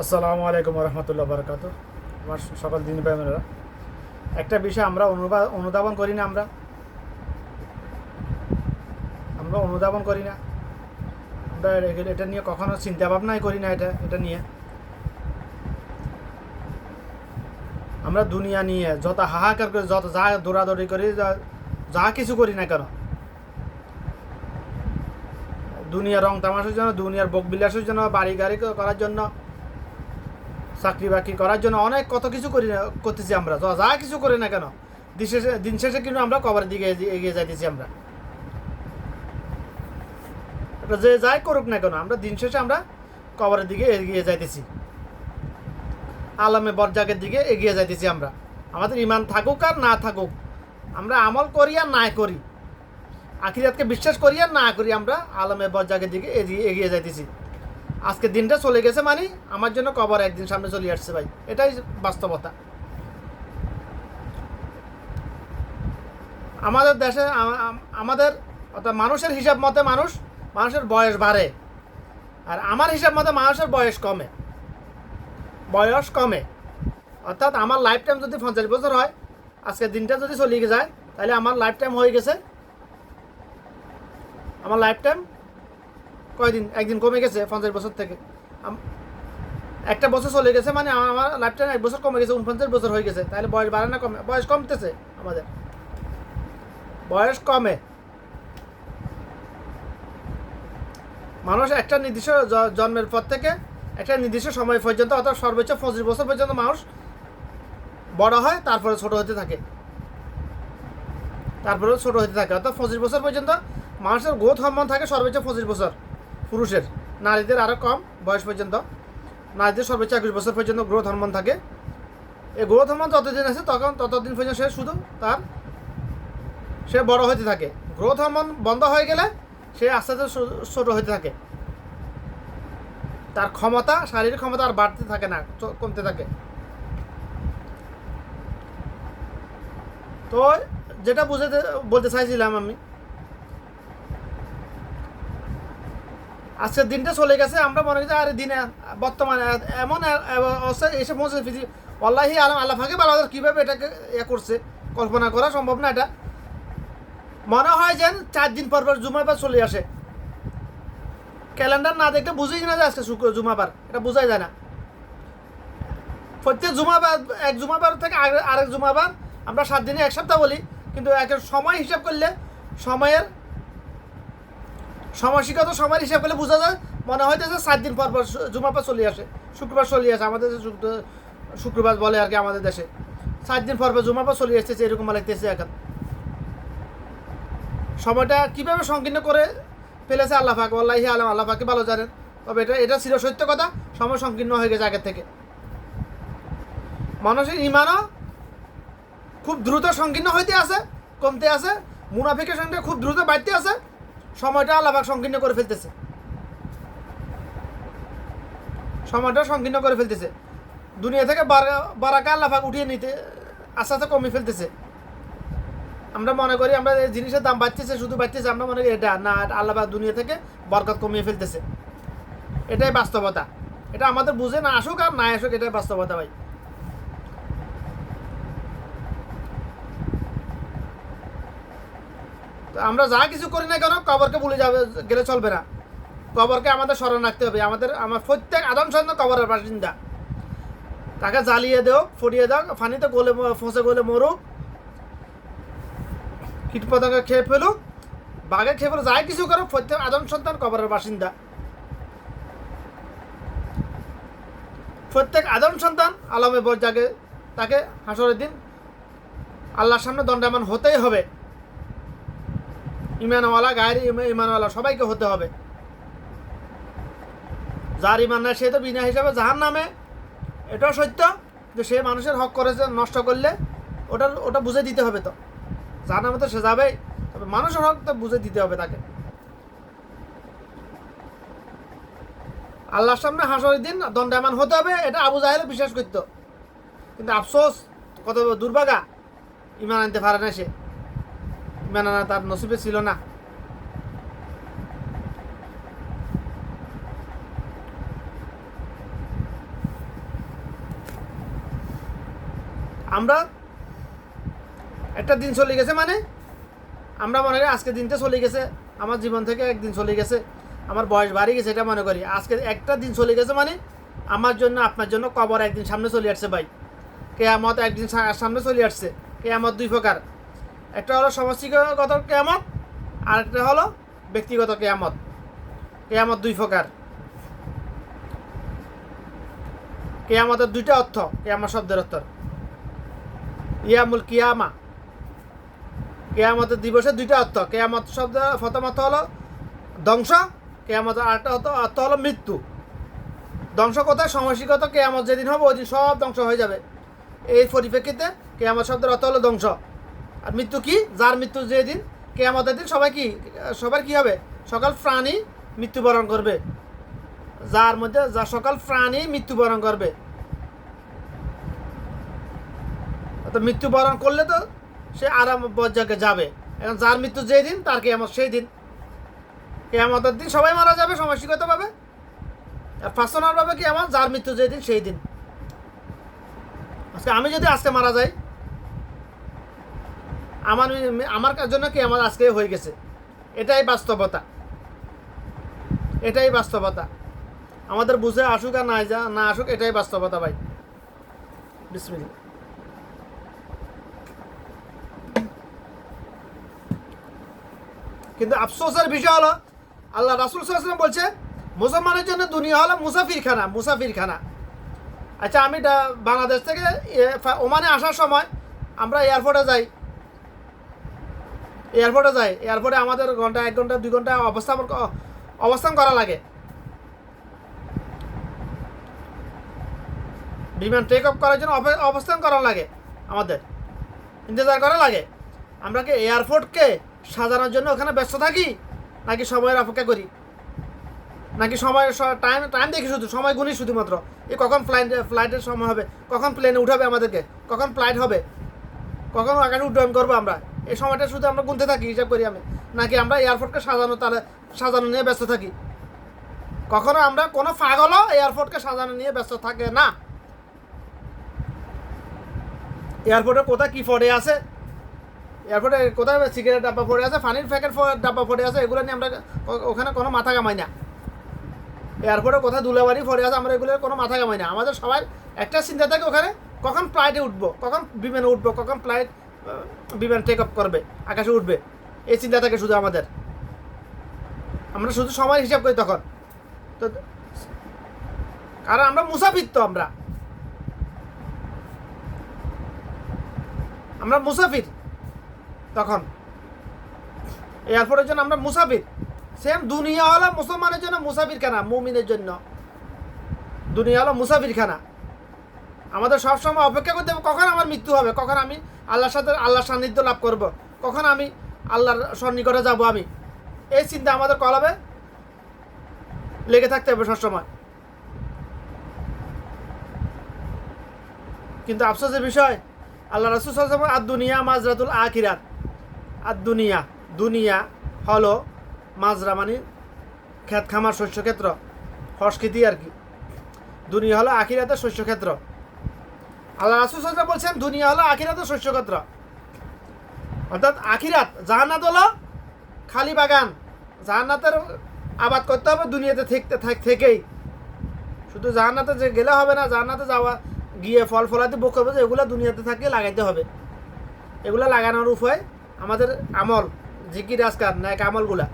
আসসালামু আলাইকুম রহমতুল্লাহ বরকাত। আমার সকল দিন প্রেমেরা একটা বিষয় আমরা অনুধাবন করি না। আমরা আমরা অনুধাবন করি না। আমরা এটা নিয়ে কখনো চিন্তা ভাবনাই করি না। এটা নিয়ে আমরা দুনিয়া নিয়ে যত হাহাকার করি, যত যা দৌড়াদৌড়ি করি, যা কিছু করি না কেন, দুনিয়ার রং তামাশার জন্য, দুনিয়ার ভোগ বিলাসের জন্য, বাড়ি গাড়ি করার জন্য, চাকরি বাকরি করার জন্য অনেক কত কিছু করতেছি আমরা। যা কিছু করি না কেন, দিন শেষে কিন্তু আমরা কবরের দিকে এগিয়ে যাইতেছি। আমরা এটা যে যাই করুক না কেন, আমরা দিন শেষে আমরা কবরের দিকে এগিয়ে যাইতেছি, আলমে বরজাকের দিকে এগিয়ে যাইতেছি। আমরা আমাদের ইমান থাকুক আর না থাকুক, আমরা আমল করি আর না করি, আখিরাতকে বিশ্বাস করি আর না করি, আমরা আলমে বরজাকের দিকে এগিয়ে যাইতেছি। আজকে দিনটা চলে গেছে মানে আমার জন্য কবর একদিন সামনে চলে আসছে ভাই, এটাই বাস্তবতা। আমাদের দেশে আমাদের অর্থাৎ মানুষের হিসাব মতে মানুষের বয়স বাড়ে, আর আমার হিসাব মতে মানুষের বয়স কমে। অর্থাৎ আমার লাইফ টাইম যদি 50 বছর হয়, আজকে দিনটা যদি চলে যায়, তাহলে আমার লাইফ টাইম হয়ে গেছে। আমার লাইফ টাইম কয়দিন, একদিন কমে গেছে 50 বছর থেকে। একটা বছর চলে গেছে মানে আমার লাইফ টাইম 1 বছর কমে গেছে, 49 বছর হয়ে গেছে। তাহলে বয়স বাড়ে না কমে? বয়স কমতেছে, আমাদের বয়স কমে। মানুষ একটা নির্দিষ্ট জন্মের পর থেকে একটা নির্দিষ্ট সময় পর্যন্ত, অর্থাৎ সর্বোচ্চ 25 বছর পর্যন্ত মানুষ বড় হয়, তারপরে ছোট হতে থাকে, অর্থাৎ 25 বছর পর্যন্ত মানুষের গ্রোথ হরমোন থাকে। সর্বোচ্চ 25 বছর পুরুষের, নারীদের আরও কম বয়স পর্যন্ত, নারীদের সর্বোচ্চ 21 বছর পর্যন্ত গ্রোথ হরমোন থাকে। এই গ্রোথ হরমোন যতদিন আছে ততদিন পর্যন্ত সে বড় হতে থাকে। গ্রোথ হরমোন বন্ধ হয়ে গেলে সে আস্তে আস্তে ছোট হতে থাকে। তার ক্ষমতা, শারীরিক ক্ষমতা আর বাড়তে থাকে না, কমতে থাকে। তো যেটা বলতে চাইছিলাম আমি, আজকের দিনটা চলে গেছে, আমরা মনে করি আরে দিনে বর্তমানে এমন অবস্থায় এসে পৌঁছেছি। আল্লাহি আলম, আল্লাহ ফাঁকে ভালো কীভাবে এটাকে করছে, কল্পনা করা সম্ভব না। এটা মনে হয় যেন 4 দিন পর জুমাবার চলে আসে। ক্যালেন্ডার না দেখলে বুঝেই না যে আজকে জুমাবার, এটা বোঝাই যায় না। প্রত্যেক জুমাবার, এক জুমাবার থেকে আরেক জুমাবার, আমরা 7 দিনে 1 সপ্তাহ বলি, কিন্তু এক সময় হিসাব করলে, সময়সিকত সময়ের হিসাব করলে বোঝা যায় মনে হইতেছে 7 দিন পর জুমাবার চলে আসে, শুক্রবার চলে আসে। আমাদের শুক্রবার বলে আর কি আমাদের দেশে। 7 দিন পর জুমাবার চলে আসতেছে, এরকম লাগতেছে। এখন সময়টা কীভাবে সংকীর্ণ করে ফেলেছে আল্লাহ পাক, আল্লাহি আলম, আল্লাহ পাকে ভালো জানেন। তবে এটা ছিল সত্য কথা, সময় সংকীর্ণ হয়ে গেছে আগের থেকে। মানুষের ইমানও খুব দ্রুত সংকীর্ণ হইতে আছে, কমতে আছে। মুনাফিকের সঙ্গে খুব দ্রুত বাড়তে আছে। সময়টা আল্লাহ পাক সংকীর্ণ করে ফেলতেছে, দুনিয়া থেকে বারাকা আল্লাহ পাক উঠিয়ে নিতে আস্তে আস্তে কমিয়ে ফেলতেছে। আমরা মনে করি আমরা এই জিনিসের দাম বাড়তেছে, শুধু বাড়তেছে, আমরা মনে করি এটা না, আল্লাহ পাক দুনিয়া থেকে বরকত কমিয়ে ফেলতেছে। এটাই বাস্তবতা। এটা আমাদের বুঝে না আসুক আর না আসুক, এটাই বাস্তবতা ভাই। তো আমরা যা কিছু করি না কেন, কবরকে ভুলে গেলে চলবে না। কবরকে আমাদের স্মরণ রাখতে হবে। আমার প্রত্যেক আদম সন্তান কবরের বাসিন্দা। তাকে জ্বালিয়ে দেও, ফুটিয়ে দাও, ফানিতে ফসে গলে মরুক, কীটপতঙ্গ খেয়ে ফেলুক, বাঘে খেয়ে ফেলুক, যাই কিছু করো, প্রত্যেক আদম সন্তান কবরের বাসিন্দা। প্রত্যেক আদম সন্তান আলমে বরজাকে, তাকে হাসরের দিন আল্লাহর সামনে দণ্ডায়মান হতেই হবে। ইমানওয়ালা, গায়ের ইমানওয়ালা সবাইকে হতে হবে। যার ইমান নাই সে তো বিনা হিসাবে জাহান্নামে। এটাও সত্য যে সে মানুষের হক করেছে, নষ্ট করলে ওটা বুঝে দিতে হবে। তো জাহান্নামে তো সে যাবেই, তবে মানুষের হক তো বুঝে দিতে হবে তাকে। আল্লাহর সামনে হাসরের দিন দণ্ডায়মান হতে হবে, এটা আবু জাহেল বিশ্বাস করতো। কিন্তু আফসোস, কত দুর্ভাগা, ইমান আনতে পারে না সে। ইমান আনা তার নসিবে ছিল না। আমরা একটা দিন চলে গেছে মানে আমরা মনে করি আজকে দিনটা চলে গেছে, আমার জীবন থেকে একদিন চলে গেছে, আমার বয়স বাড়ি গেছে, এটা মনে করি। আজকে একটা দিন চলে গেছে মানে আমার জন্য আপনার জন্য কবর একদিন সামনে চলে আসছে ভাই। কেয়ামত একদিন সামনে চলে আসছে। কেয়ামত দুই প্রকার, একটা হলো সমষ্টিগত কেয়ামত, আর একটা হলো ব্যক্তিগত কেয়ামত। কেয়ামত দুই প্রকার। কেয়ামতের দুইটা অর্থ, কেয়ামত শব্দের অর্থ ইয়ামুল কিয়ামা। কেয়ামতের দিবসের দুইটা অর্থ। কেয়ামত শব্দ প্রথম অর্থ হলো ধ্বংস, কেয়ামতের আরেকটা অর্থ হলো মৃত্যু। ধ্বংস কোথায়? সমষ্টিগত কেয়ামত যেদিন হবে ওই দিন সব ধ্বংস হয়ে যাবে। এই পরিপ্রেক্ষিতে কেয়ামত শব্দের অর্থ হলো ধ্বংস। আর মৃত্যু কি? যার মৃত্যু যেদিন, কেয়ামতের দিন সবার কি হবে? সকল প্রাণী মৃত্যুবরণ করবে। যার মধ্যে সকল প্রাণী মৃত্যুবরণ করবে। তো মৃত্যুবরণ করলে তো সে আরাম বজ্জাকে যাবে। এখন যার মৃত্যু যেই দিন তার কেয়ামত সেই দিন। কেয়ামতের দিন সবাই মারা যাবে সমষ্টিগতভাবে, আর পার্সোনালভাবে কেয়ামত যার মৃত্যু যেই দিন সেই দিন। আজকে আমি যদি আজকে মারা যাই, আমার জন্য কেয়ামত আজকে হয়ে গেছে। এটাই বাস্তবতা, এটাই বাস্তবতা। আমাদের বুঝে আসুক আর না আসুক, এটাই বাস্তবতা ভাই। বিসমিল্লাহ। কিন্তু আফসোসের বিষয় হলো আল্লাহ রাসূল সাল্লাল্লাহু আলাইহি ওয়াসাল্লাম বলছে মুসলমানের জন্য দুনিয়া হলো মুসাফিরখানা। আচ্ছা, আমি বাংলাদেশ থেকে ওমানে আসার সময় আমরা এয়ারপোর্টে যাই। এয়ারপোর্টে আমাদের ঘন্টা 1 ঘন্টা 2 ঘন্টা অবস্থান করা লাগে। বিমান টেক অফ করার জন্য অবস্থান করা লাগে, আমাদের ইন্তজার করা লাগে। আমরা কি এয়ারপোর্টকে সাজানোর জন্য ওখানে ব্যস্ত থাকি, নাকি সময়ের অপেক্ষা করি, নাকি টাইম দেখি, শুধু সময় গুনি শুধুমাত্র কখন ফ্লাইটের সময় হবে, কখন প্লেনে উঠাবে আমাদেরকে, কখন ফ্লাইট হবে, কখন আকাশে উড্ডয়ন করবো, আমরা এই সময়টা শুধু আমরা গুনতে থাকি, হিসাব করি আমি, নাকি আমরা এয়ারপোর্টকে সাজানো নিয়ে ব্যস্ত থাকি? কখনো আমরা কোনো পাগলও এয়ারপোর্টকে সাজানো নিয়ে ব্যস্ত থাকে না। এয়ারপোর্টে কোথায় কী পড়ে আছে, এয়ারপোর্টে কোথায় সিগারেট ডাব্বা পড়ে আছে, পানির প্যাকেট ডাব্বা পড়ে আছে, এগুলো নিয়ে আমরা ওখানে কোনো মাথা কামাই না। এয়ারপোর্টে কোথায় ধুলাবাড়ি পড়ে আছে, আমরা এগুলোর কোনো মাথা কামাই না। আমাদের সবাই একটা চিন্তা থাকে ওখানে কখন ফ্লাইটে উঠবো, কখন বিমানে উঠবো, কখন বিমান টেক অফ করবে, আকাশে উঠবে, এই চিন্তা থাকে শুধু আমাদের। আমরা শুধু সময় হিসাব করি তখন তো, কারণ আমরা মুসাফির। তো আমরা মুসাফির তখন এয়ারপোর্টের জন্য আমরা মুসাফির। সেম দুনিয়া হলো মুসলমানের জন্য মুসাফিরখানা, মুমিনের জন্য দুনিয়া হলো মুসাফিরখানা। আমাদের সবসময় অপেক্ষা করতে হবে কখন আমার মৃত্যু হবে, কখন আমি আল্লাহর সান্নিধ্য লাভ করব, কখন আমি আল্লাহর সন্নিকটে যাব। আমি এই চিন্তা আমাদের কলবে লেগে থাকতে হবে সবসময়। কিন্তু আফসোসের বিষয়, আল্লাহ রাসূল সাল্লাল্লাহু আলাইহি ওয়াসাল্লাম দুনিয়া মাজরাতুল আখিরাত। দুনিয়া হলো মাজরা মানে ক্ষেত খামার, শস্যক্ষেত্র, সংস্কৃতি আর কি। দুনিয়া হলো আখিরাতের শস্যক্ষেত্র। আল্লাহ রাসূল সাল্লাল্লাহু আলাইহি ওয়াসাল্লাম বলছেন দুনিয়া হলো আখিরাতের শস্যক্ষেত্র। অর্থাৎ আখিরাত, জান্নাত হলো খালি বাগান। জান্নাতের আবাদ করতে হবে দুনিয়াতে থেকেই। শুধু জান্নাতে যে গেলে হবে না, জান্নাতে গিয়ে ফল ফলাতে বক করবে, এগুলো দুনিয়াতে থাকলে লাগাইতে হবে। এগুলো লাগানোর উপায় আমাদের আমল, জিকির আজকার ন্যাক আমলগুলা।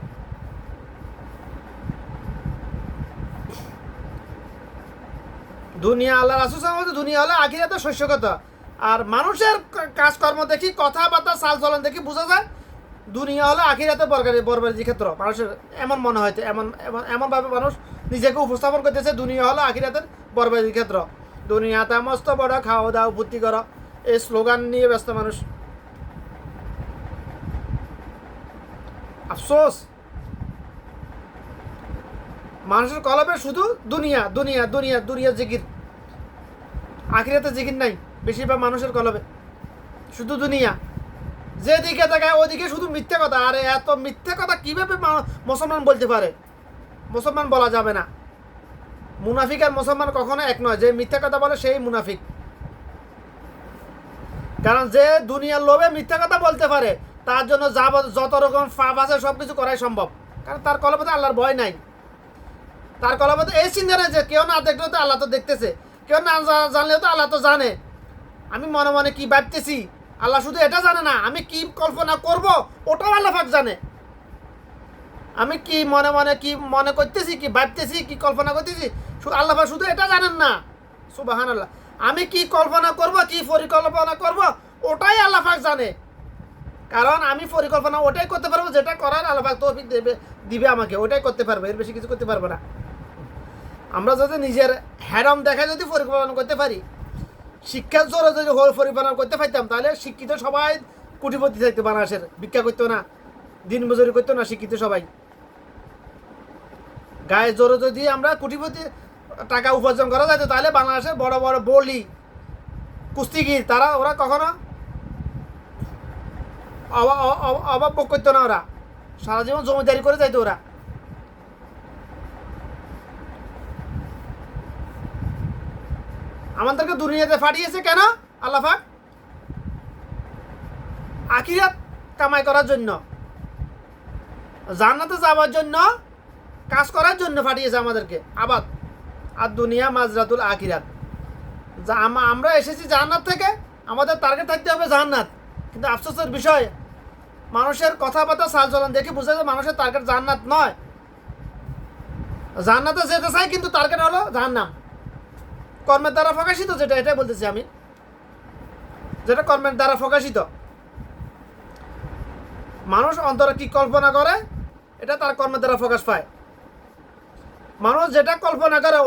দুনিয়া আল্লাহ রাসূল সাল্লাল্লাহু আলাইহি ওয়াসাল্লাম দুনিয়া হলো আখিরাতের শস্যক্ষেত্র। আর মানুষের কাজকর্ম দেখি, কথাবার্তা, চালচলন দেখি বোঝা যায় দুনিয়া হলো আখিরাতের বরবাদি ক্ষেত্র। মানুষের এমন মনে হয়, এমনভাবে মানুষ নিজেকে উপস্থাপন করতেছে দুনিয়া হলো আখিরাতের বরবাদি ক্ষেত্র। দুনিয়াতে মস্ত বড়, খাওয়া দাওয়া ভর্তি করো, এই স্লোগান নিয়ে ব্যস্ত মানুষ। আফসোস, মানুষের কলবে শুধু দুনিয়া দুনিয়া দুনিয়া দুনিয়া জিকির, আখিরাতে জিকির নাই বেশিরভাগ মানুষের কলবে, শুধু দুনিয়া। যেদিকে তাকায় ওদিকে শুধু মিথ্যে কথা। আরে এত মিথ্যে কথা কিভাবে মুসলমান বলতে পারে? মুসলমান বলা যাবে না। মুনাফিক আর মুসলমান কখনো এক নয়। যে মিথ্যে কথা বলে সেই মুনাফিক। কারণ যে দুনিয়ার লোভে মিথ্যা কথা বলতে পারে তার জন্য যত রকম পাপ আছে সব কিছু করাই সম্ভব, কারণ তার কলবে আল্লাহর ভয় নাই। তার কলবে এই চিন্তা নেই যে কেউ না দেখলেও তো আল্লাহ তো দেখতেছে, কেউ না জানলেও তো আল্লাহ তো জানে আমি মনে মনে কি ভাবতেছি। আল্লাহ শুধু এটা জানে না, আমি কি কল্পনা করব ওটাও আল্লাহ পাক জানে। আমি কি মনে মনে কি মনে করতেছি, কি ভাবতেছি, কি কল্পনা করতেছি, আল্লাহ পাক শুধু এটা জানেন না। সুবহানাল্লাহ। আমি কি কল্পনা করব, কি পরিকল্পনা করব ওটাই আল্লাহ পাক জানে। কারণ আমি পরিকল্পনা ওটাই করতে পারবো যেটা করার আল্লাহ পাক তৌফিক দিবে আমাকে, ওটাই করতে পারবো, এর বেশি কিছু করতে পারবো না। আমরা যদি নিজের হ্যারম দেখে যদি পরিকল্পনা করতে পারি, শিক্ষার জোরে যদি পরিকল্পনা করতে পারতাম, তাহলে শিক্ষিত সবাই কোটিপতি থাকতো, বাংলাদেশের ভিক্ষা করতো না, দিন মজুরি করতো না শিক্ষিত সবাই। গায়ে জোরে যদি আমরা কোটিপতি টাকা উপার্জন করা যেত, তাহলে বাংলাদেশের বড় বড় বলি কুস্তিগির ওরা কখনো অভাব ভোগ করতো না, ওরা সারা জীবন জমিদারি করে যাইতো ওরা। আমাদেরকে দুনিয়াতে পাঠিয়েছে কেন আল্লাহ পাক? আখিরাত কামাই করার জন্য, জান্নাতে যাওয়ার জন্য, কাজ করার জন্য পাঠিয়েছে আমাদেরকে। আবাদ আর দুনিয়া মাজরাতুল আখিরাত। আমরা এসেছি জান্নাত থেকে, আমাদের টার্গেট থাকতে হবে জান্নাত। কিন্তু আফসোসের বিষয়, মানুষের কথাবার্তা চালচলন দেখে বোঝা যায় মানুষের টার্গেট জান্নাত নয়। জান্নাতে যেতে চাই কিন্তু টার্গেট হলো জাহান্নাম। কর্মের দ্বারা প্রকাশিত যেটা, এটাই বলতেছি আমি, যেটা কর্মের দ্বারা প্রকাশিত। মানুষ অন্তরে কি কল্পনা করে এটা তার কর্মের দ্বারা প্রকাশ পায়। মানুষ যেটা কল্পনা করে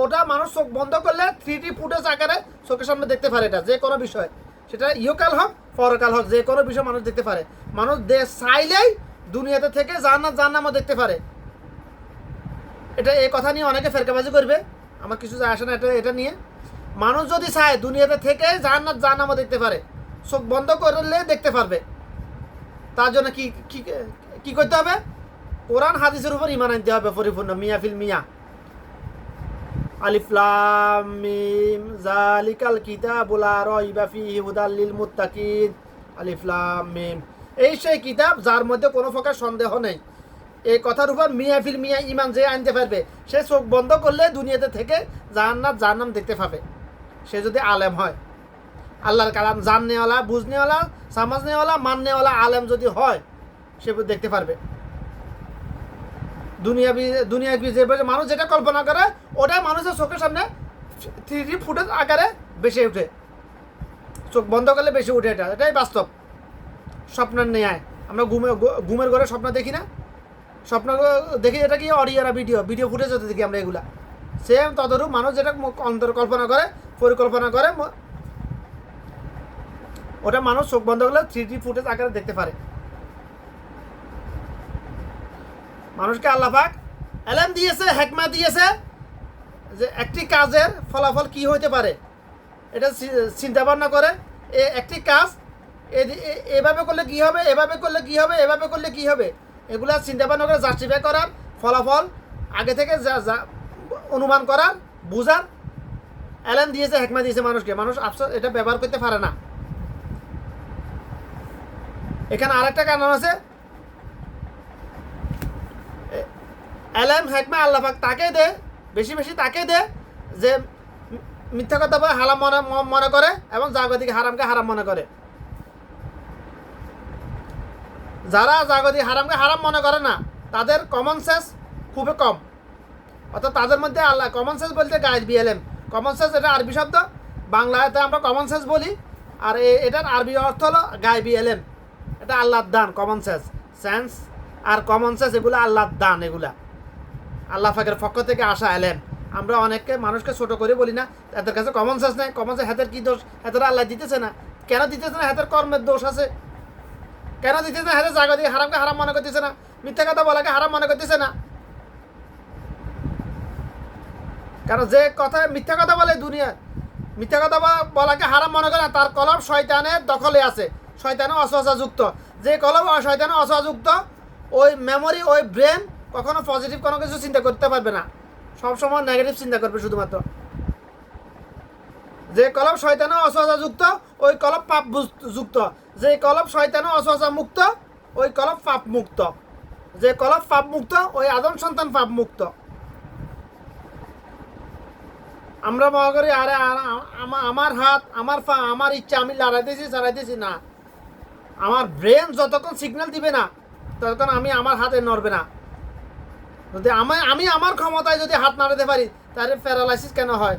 ওটা মানুষ চোখ বন্ধ করলে 3D ফুটেজ আকারে চোখের সামনে দেখতে পারে। এটা যে কোনো বিষয়, সেটা ইহকাল হোক পরকাল হোক, যে কোনো বিষয় মানুষ দেখতে পারে। মানুষ চাইলেই দুনিয়াতে থেকে জান্নাতও দেখতে পারে। এই কথা নিয়ে অনেকে ফেরকাবাজি করবে, আমার কিছু যায় আসে না এটা নিয়ে। মানুষ যদি চায় দুনিয়াতে থেকে জান্নাতও দেখতে পারে, চোখ বন্ধ করলে দেখতে পারবে। তার জন্য কি করতে হবে? কোরআন হাদিসের উপর ঈমান আনতে হবে পরিপূর্ণ, মিয়া ফিল মিয়া। আলিফ লাম মিম যালিকাল কিতাবু লা রাইবা ফীহি হুদাল লিল মুত্তাকিন। আলিফ লাম মিম, এই সেই কিতাব যার মধ্যে কোনো প্রকার সন্দেহ নেই। এই কথার উপর মিয়া ফিল মিয়া ঈমান যে আনতে পারবে, সে চোখ বন্ধ করলে দুনিয়াতে থেকে জান্নাম দেখতে পাবে। সে যদি আলেম হয়, আল্লাহর কালাম জাননেওয়ালা, বুঝনেওয়ালা, সমাজনেওয়ালা, মাননেওয়ালা আলেম যদি হয়, সে দেখতে পারবে। দুনিয়া যে মানুষ যেটা কল্পনা করে ওটাই মানুষের চোখের সামনে 3D ফুটেজ আকারে বেশি উঠে, চোখ বন্ধ করলে বেশি উঠে। এটাই বাস্তব। স্বপ্নের ন্যায় আমরা ঘুমের ঘরে স্বপ্ন দেখি না, স্বপ্ন দেখি এটা কি অডিও না ভিডিও ফুটেজ হতে দেখি আমরা। এগুলা সেম তদরূপ মানুষ যেটা অন্তর কল্পনা করে, পরিকল্পনা করে, ওটা মানুষ চোখ বন্ধ করলে 3D ফুটেজ আকারে দেখতে পারে। মানুষকে আল্লাহ পাক এলেম দিয়েছে, হিকমত দিয়েছে যে একটি কাজের ফলাফল কি হইতে পারে এটা চিন্তা ভাবনা করে। একটি কাজ এভাবে করলে কি হবে, এভাবে করলে কি হবে, এভাবে করলে কি হবে, এগুলা চিন্তা ভাবনা করে জাস্টিফাই করার, ফলাফল আগে থেকে অনুমান করার, বুঝার এলেম দিয়েছে, হিকমত দিয়েছে মানুষকে। মানুষ আফসোস এটা ব্যবহার করতে পারে না। এখানে আরেকটা কারণ আছে, এলেম হিকমত আল্লাহ পাক তাকে দে, বেশি বেশি তাকে দে যে মিথ্যা কথা বলে হারাম মনে করে এবং জাগতিক হারামকে হারাম মনে করে। যারা জাগতিক হারামকে হারাম মনে করে না, তাদের কমন সেন্স খুবই কম। অর্থাৎ তাদের মধ্যে আল্লাহ কমন সেন্স বলতে গায়েব এলেম। কমন সেন্স এটা আরবি শব্দ, বাংলাতে আমরা কমন সেন্স বলি, আর এটার আরবি অর্থ হলো গায়েবী এলেম। এটা আল্লাহর দান। কমন সেন্স আর কমন সেন্স এগুলো আল্লাহর দান, এগুলা আল্লাহ পাকের পক্ষ থেকে আসা এলেম। আমরা অনেককে মানুষকে ছোট করে বলি না, এদের কাছে কমন সেন্স নেই। কমন সেন্স হাতের কি দোষ? হাতের আল্লাহ দিতেছে না। কেন দিতেছে না? হাতের কর্মের দোষ আছে। কেন দিতেছে না? হাতের জাগতিক হারামকে হারাম মনে করতেছে না, মিথ্যা কথা বলাকে হারাম মনে করতেছে না। কারণ যে কথা মিথ্যা কথা বলে দুনিয়া, মিথ্যা কথা বলাকে হারাম মনে করে না, তার কলম শয়তানের দখলে আছে, শয়তানের অসহসা যুক্ত। যে কলম শয়তানের অসহসা যুক্ত, ওই মেমোরি, ওই ব্রেন কখনো পজিটিভ কোনো কিছু চিন্তা করতে পারবে না, সবসময় নেগেটিভ চিন্তা করবে শুধুমাত্র। যে কলব শয়তানে অসহসা যুক্ত ওই কলব পাপ যুক্ত, যে কলব শয়তানে অসহসা মুক্ত ওই কলব পাপ মুক্ত, যে কলব পাপ মুক্ত ওই আদম সন্তান পাপ মুক্ত। আমরা মনে করি আরে আমার হাত আমার পা আমার ইচ্ছা আমি লড়াইতেছি না, আমার ব্রেন যতক্ষণ সিগন্যাল দিবে না ততক্ষণ আমি আমার হাতে নড়বে না। যদি আমি আমার ক্ষমতায় যদি হাত নাড়াতে পারি তাহলে প্যারালাইসিস কেন হয়?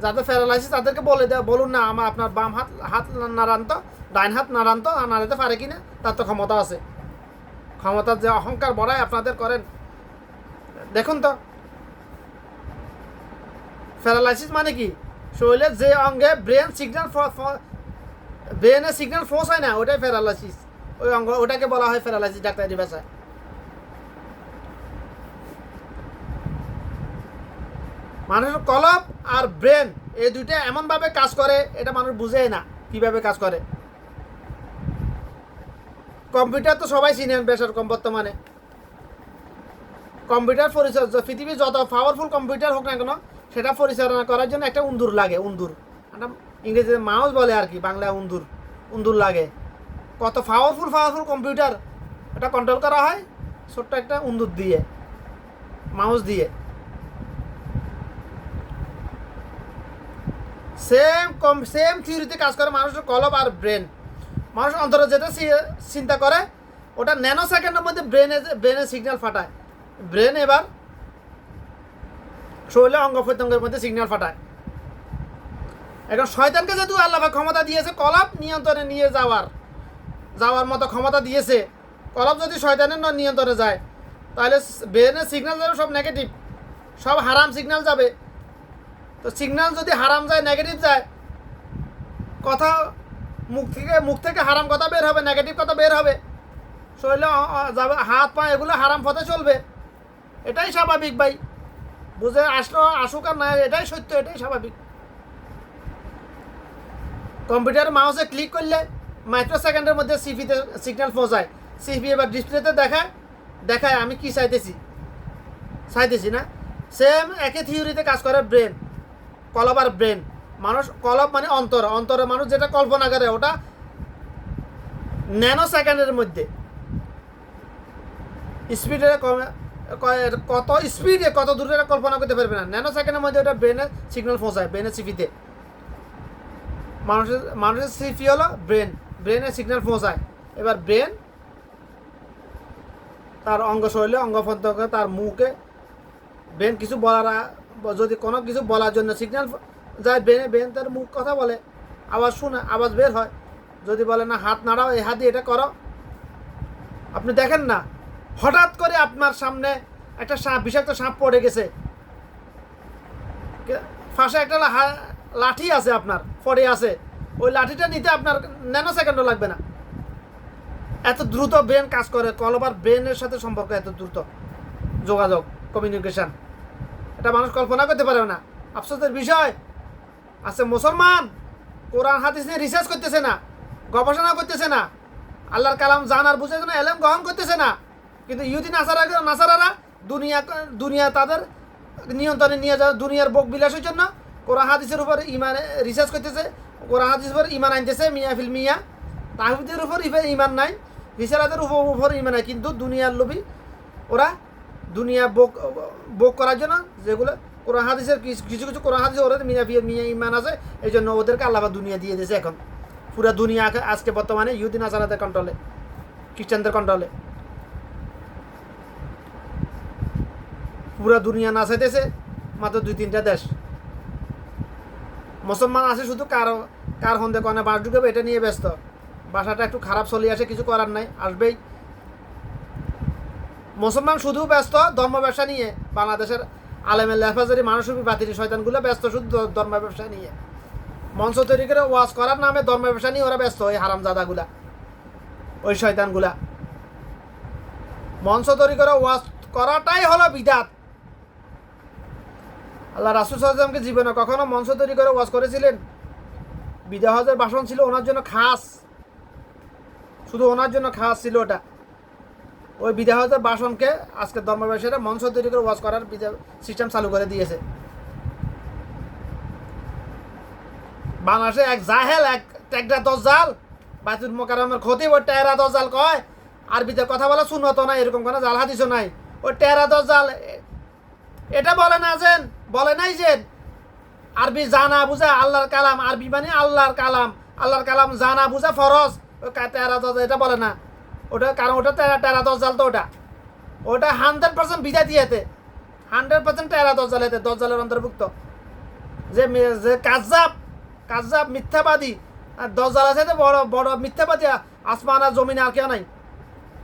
যাদের প্যারালাইসিস তাদেরকে বলুন না আপনার বাম হাত নাড়ান তো, ডাইন হাত নাড়ান তো, নাড়াতে পারে কিনা, তার তো ক্ষমতা আছে। ক্ষমতার যে অহংকার বড়াই আপনাদের করেন, দেখুন তো প্যারালাইসিস মানে কি? শরীরের যে অঙ্গে ব্রেনের সিগন্যাল পৌঁছায় না ওটাই প্যারালাইসিস, ওই অঙ্গ ওটাকে বলা হয় প্যারালাইসিস ডাক্তারি ভাষায়। মানুষের কলব আর ব্রেন এই দুইটা এমনভাবে কাজ করে এটা মানুষ বুঝে না কিভাবে কাজ করে। কম্পিউটার তো সবাই চিনেন বেশার কম বর্তমানে। কম্পিউটার পরিচালনা পৃথিবীর যত পাওয়ারফুল কম্পিউটার হোক না কেন সেটা পরিচালনা করার জন্য একটা উন্দুর লাগে, উন্দুর ইংরেজিতে মাউস বলে আর কি, বাংলায় উন্দুর লাগে। কত পাওয়ারফুল কম্পিউটার এটা কন্ট্রোল করা হয় ছোট্ট একটা উন্দুর দিয়ে, মাউস দিয়ে। সেম থিওরিতে কাজ করে মানুষের কলব আর ব্রেন। মানুষ অন্তরে যেটা চিন্তা করে ওটা ন্যানো সেকেন্ডের মধ্যে ব্রেনে সিগন্যাল ফাটায়। ব্রেন এবার শরীরে অঙ্গ প্রত্যঙ্গের মধ্যে সিগন্যাল ফাটায়। এখন শয়তানকে যেহেতু আল্লাহ ক্ষমতা দিয়েছে কলব নিয়ন্ত্রণে নিয়ে যাওয়ার মতো ক্ষমতা দিয়েছে, কলব যদি শয়তানের নিয়ন্ত্রণে যায় তাহলে ব্রেনের সিগন্যাল যাবে সব নেগেটিভ, সব হারাম সিগন্যাল যাবে। তো সিগন্যাল যদি হারাম যায়, নেগেটিভ যায়, কথা মুখ থেকে হারাম কথা বের হবে, নেগেটিভ কথা বের হবে, শরীরে যাবে, হাত পা এগুলো হারাম পথে চলবে। এটাই স্বাভাবিক ভাই, বুঝে আসুক আর না, এটাই সত্য, এটাই স্বাভাবিক। কম্পিউটার মাউসে ক্লিক করলে মাইক্রো সেকেন্ডের মধ্যে সিপিতে সিগন্যাল পৌঁছায়, সিপি এবার ডিসপ্লেতে দেখায় আমি কি চাইতেছি না। সেম একই থিওরিতে কাজ করে ব্রেন, কলব আর ব্রেন। মানুষ কলব মানে অন্তরে মানুষ যেটা কল্পনা করে ওটা ন্যানো সেকেন্ডের মধ্যে স্পিডে কত স্পিডে কত দূরে কল্পনা করতে পারবে না। ন্যানো সেকেন্ডের মধ্যে ওটা ব্রেনের সিগন্যাল পৌঁছায়, ব্রেনের সিপিতে। মানুষের সিপি হলো ব্রেনের সিগন্যাল পৌঁছায়। এবার ব্রেন তার অঙ্গ শরীরে অঙ্গ প্রত্যঙ্গে তার মুখে ব্রেন কিছু যদি কোনো কিছু বলার জন্য সিগন্যাল যায় ব্রেন তার মুখ কথা বলে, আওয়াজ শুনে, আওয়াজ বের হয়। যদি বলে না হাত নাড়াও, এই হাত দিয়ে এটা করো, আপনি দেখেন না হঠাৎ করে আপনার সামনে একটা বিষাক্ত সাপ পড়ে গেছে, ফাঁসে একটা লাঠি আছে আপনার পড়ে আছে, ওই লাঠিটা নিতে আপনার ন্যানো সেকেন্ডও লাগবে না। এত দ্রুত ব্রেন কাজ করে, কলব আর ব্রেনের সাথে সম্পর্ক এত দ্রুত, যোগাযোগ, কমিউনিকেশন, এটা মানুষ কল্পনা করতে পারে না। আফসোসের বিষয় আছে মুসলমান কোরআন হাদিস নিয়ে রিসার্চ করতেছে না, গবেষণা করতেছে না, আল্লাহর কালাম জানার বুঝার জন্য এলেম গ্রহণ করতেছে না। কিন্তু ইহুদি নাসারারা দুনিয়া তাদের নিয়ন্ত্রণে নিয়ে যাওয়া, দুনিয়ার ভোগ বিলাসের জন্য কোরআন হাদিসের উপর ইমান রিসার্চ করতেছে, কোরআন হাদিসের উপর ইমান আনতেছে, মিয়া তাহিদের উপর ইমান নাই, রিসালাতের উপর ইমান নাই। কিন্তু দুনিয়ার লোভী ওরা দুনিয়া ভোগ করার জন্য যেগুলো কোরআন হাদিসের কিছু কোরআন হাদিসে ওরা মিয়া ইমান আছে, এই জন্য ওদেরকে আল্লাহ দুনিয়া দিয়ে দিয়েছে। এখন পুরা দুনিয়া আজকে বর্তমানে ইহুদি নাসারাদের কন্ট্রোলে, খ্রিস্টানদের কন্ট্রোলে, পুরা দুনিয়া নাচাইতেছে মাত্র 2-3টা দেশ। মুসলমান আছে শুধু কার হন্দে কনে বাস ঢুকাবে এটা নিয়ে ব্যস্ত। বাসাটা একটু খারাপ চলে আসে, কিছু করার নাই, আসবেই। মুসলমান শুধু ব্যস্ত ধর্ম ব্যবসা নিয়ে। বাংলাদেশের আলেমের লেফাজারি মানুষরূপী বাতিল শয়তানগুলো ব্যস্ত শুধু ধর্ম ব্যবসা নিয়ে। মঞ্চ তৈরি করে ওয়াজ করার নামে ধর্ম ব্যবসা নিয়ে ওরা ব্যস্ত, ওই হারামজাদাগুলা, ওই শয়তানগুলা। মঞ্চ তৈরি করে ওয়াজ করাটাই হলো বিদাত। আল্লাহ রাসূল সাল্লাল্লাহু আলাইহি ওয়াসাল্লামকে জীবনে কখনো মঞ্চ তৈরি করে ওয়াজ করেছিলেন? বিদায় হজের ভাষণ ছিল ওনার জন্য খাস, শুধু ওনার জন্য খাস ছিল ওটা। ওই বিদায় হজের ভাষণকে আজকে ধর্ম ব্যবসায়ীরা মঞ্চ তৈরি করে ওয়াজ করার সিস্টেম চালু করে দিয়েছে। বাংলাদেশে এক জাহেল এক টেকরা দজ্জাল বাইতুল মোকাররমের খতিব ওই টেরা দজ্জাল কয় আরবিতে কথা বলা সুন্নত নাই, এরকম কোনো জাল হাদিসও নাই। ওই টেরা দজ্জাল এটা বলে না যে, বলে নাই যে আরবি জানা বুঝা আল্লাহর কালাম, আরবি মানে আল্লাহর কালাম, আল্লাহর কালাম জানা বুঝা ফরজ। ওই টেরা দজ্জাল এটা বলে না। ওটা কারণ ওটা টেরা দজ্জাল, তো ওটা 100% বিদায় দিয়েতে, 100% টেরা দজ্জাল, এতে দজ্জালের অন্তর্ভুক্ত। যে যে কাজ্জাব মিথ্যাবাদী আর দজ্জাল আছে, তো বড় বড় মিথ্যাবাদী আসমান আর জমিনে আর কেউ নাই।